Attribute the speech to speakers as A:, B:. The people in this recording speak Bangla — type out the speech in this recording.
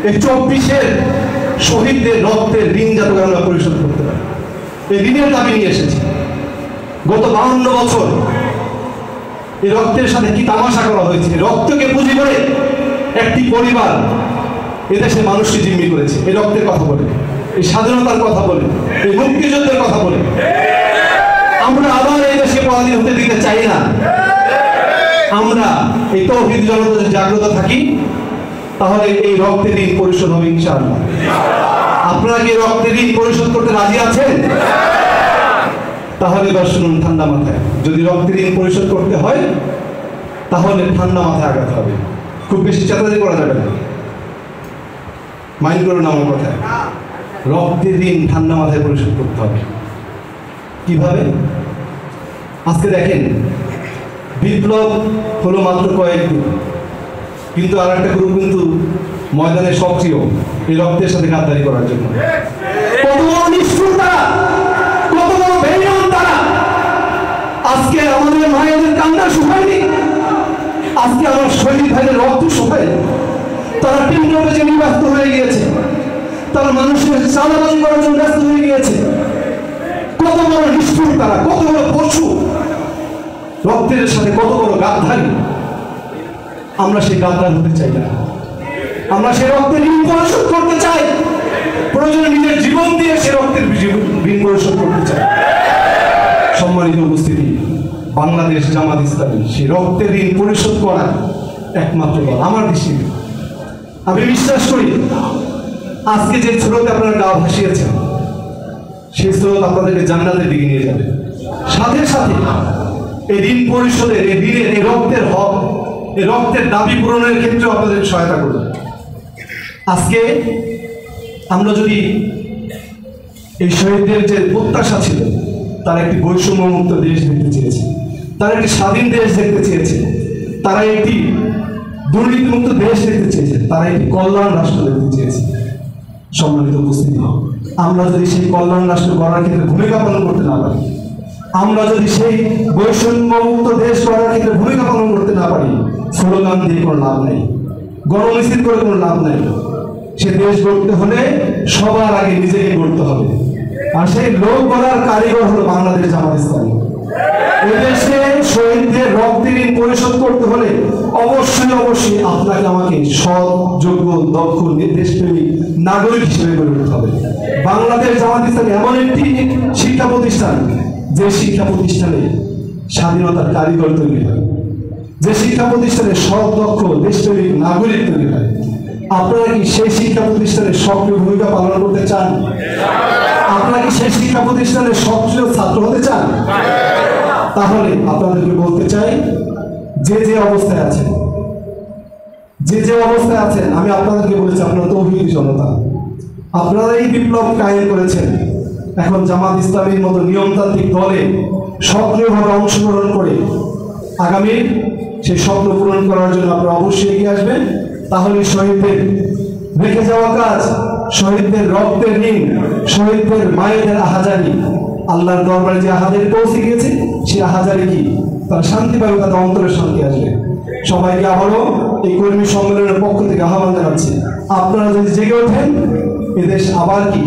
A: এই 24-এর শহীদদের রক্তের ঋণ যাতে আমরা পরিশোধ করতে পারি, এই ঋণের দাবি নিয়ে এসেছি। গত 52 বছর এই রক্তের সাথে কি তামাশা করা হয়েছে। রক্তকে পুঁজি করে একটি পরিবার এদেশে মানুষকে জিম্মি করেছে, এই রক্তের কথা বলে, এই স্বাধীনতার কথা বলে, এই মুক্তিযুদ্ধের কথা বলে। আমরা আবার এই দেশে পরাধীন হতে দিতে চাই না। আমরা এই তৌহিদ জনতা যদি জাগ্রত থাকি তাহলে এই রক্তের ঋণ পরিশোধ হবে ইনশাআল্লাহ। আপনারা কি রক্তের ঋণ পরিশোধ করতে রাজি আছেন? তাহলে এবার শুনুন ঠান্ডা মাথায়, যদি রক্তের ঋণ পরিশোধ করতে হয় তাহলে ঠান্ডা মাথায় আগাতে হবে, খুব বেশি চেতাচেতি করা যাবে না। মাইন্ড করুন আমার কথায়, রক্তের ঋণ ঠান্ডা মাথায় পরিশোধ করতে হবে। কিভাবে? আজকে দেখেন, বিপ্লব হলো মাত্র কয়েকদিন, কিন্তু আর একটা গ্রুপ কিন্তু ময়দানে সক্রিয় এই রক্তের সাথে গাদ্দারি করার জন্য। কত বড় নিষ্ঠুর তারা, কত বড় বেঈমান তারা। আজকে আমাদের মায়েদের কান্না শুকায়নি, আজকে আমার শহীদ ভাইদের রক্ত শুকায়নি। তারা টিমটোপে যে ব্যস্ত হয়ে গিয়েছে, তারা মানুষের চাঁদাবাজি করার জন্য ব্যস্ত হয়ে গিয়েছে। কত বড় নিষ্ঠুর তারা, কত বড় পশু, রক্তের সাথে কত বড় গাদ্দারি। আমরা সেই গাদ্দার হতে চাই না, আমরা সেই রক্তের ঋণ পরিশোধ করতে চাই। প্রয়োজনে নিজের জীবন দিয়ে সে রক্তের ঋণ পরিশোধ করতে চাই। সম্মানিত উপস্থিতি, বাংলাদেশ জামাত ইসলামী সেই রক্তের ঋণ পরিশোধ করার একমাত্র দল আমার দৃষ্টিতে। আমি বিশ্বাস করি আজকে যে স্রোতে আপনারা গা ভাসিয়েছেন সেই স্রোত আপনাদেরকে জান্নাতের দিকে নিয়ে যাবে। সাথে সাথে এই ঋণ পরিশোধের, এই ঋণের, এই রক্তের হক, এই রক্তের দাবি পূরণের ক্ষেত্রে আপনাদের সহায়তা করবে। আজকে আমরা যদি এই শহীদদের যে প্রত্যাশা ছিল, তারা একটি বৈষম্যমুক্ত দেশ দেখতে চেয়েছে, তারা একটি স্বাধীন দেশ দেখতে চেয়েছে, তারা একটি দুর্নীতিমুক্ত দেশ দেখতে চেয়েছে, তারা একটি কল্যাণ রাষ্ট্র দেখতে চেয়েছে। সম্মানিত উপস্থিতি, আমরা যদি সেই কল্যাণ রাষ্ট্র গড়ার ক্ষেত্রে ভূমিকা পালন করতে না পারি, আমরা যদি সেই বৈষম্যমুক্ত দেশ গড়ার ক্ষেত্রে ভূমিকা পালন করতে না পারি, স্লোগান দিয়ে কোনো লাভ নেই, গণমিছিল করে কোনো লাভ নেই। সে দেশ গড়তে হলে সবার আগে নিজেকে গড়তে হবে, আর সেই লোক গড়ার কারিগর হলো বাংলাদেশ জামাত ইসলামী। এদেশে শহীদদের রক্তের ঋণ পরিশোধ করতে হলে অবশ্যই অবশ্যই আপনাকে আমাকে সৎ, যোগ্য, দক্ষ, দেশপ্রেমিক নাগরিক হিসেবে গড়ে উঠতে হবে। বাংলাদেশ জামাত ইসলামী এমন একটি শিক্ষা প্রতিষ্ঠান, যে শিক্ষা প্রতিষ্ঠানে স্বাধীনতার কারিগর তৈরি হয়, যে শিক্ষা প্রতিষ্ঠানে সৎ, দক্ষ, দেশপ্রেমিক নাগরিক তৈরি হয়। আপনারা কি সেই শিক্ষা প্রতিষ্ঠানের সক্রিয় ভূমিকা পালন করতে চান? আপনারা কি সেই শিক্ষা প্রতিষ্ঠানের সক্রিয় ছাত্র হতে চান? তাহলে আপনাদেরকে বলতে চাই, যে যে অবস্থায় আছেন, যে যে অবস্থায় আছেন, আমি আপনাদেরকে বলেছি আপনারা তৌহিদি জনতা, আপনারা এই বিপ্লব কায়েম করেছেন। এখন জামাত ইসলামীর মতো নিয়মতান্ত্রিক দলে সক্রিয়ভাবে অংশগ্রহণ করে আগামী সেই স্বপ্ন পূরণ করার জন্য আপনারা অবশ্যই এগিয়ে আসবেন। তাহলে শহীদদের রেখে যাওয়া কাজ, শহীদদের রক্তের ঋণ, শহীদদের মায়েদের আহাজারি, আল্লাহর দরবারে যে আহাজারি পৌঁছে গিয়েছে, সেই আহাজারি কি তারা শান্তি পাবে, তাদের অন্তরে শান্তি আসবে। সবাইকে আবারও এই কর্মী সম্মেলনের পক্ষ থেকে আহ্বান জানাচ্ছি, আপনারা যদি জেগে ওঠেন, এদেশ আবার কি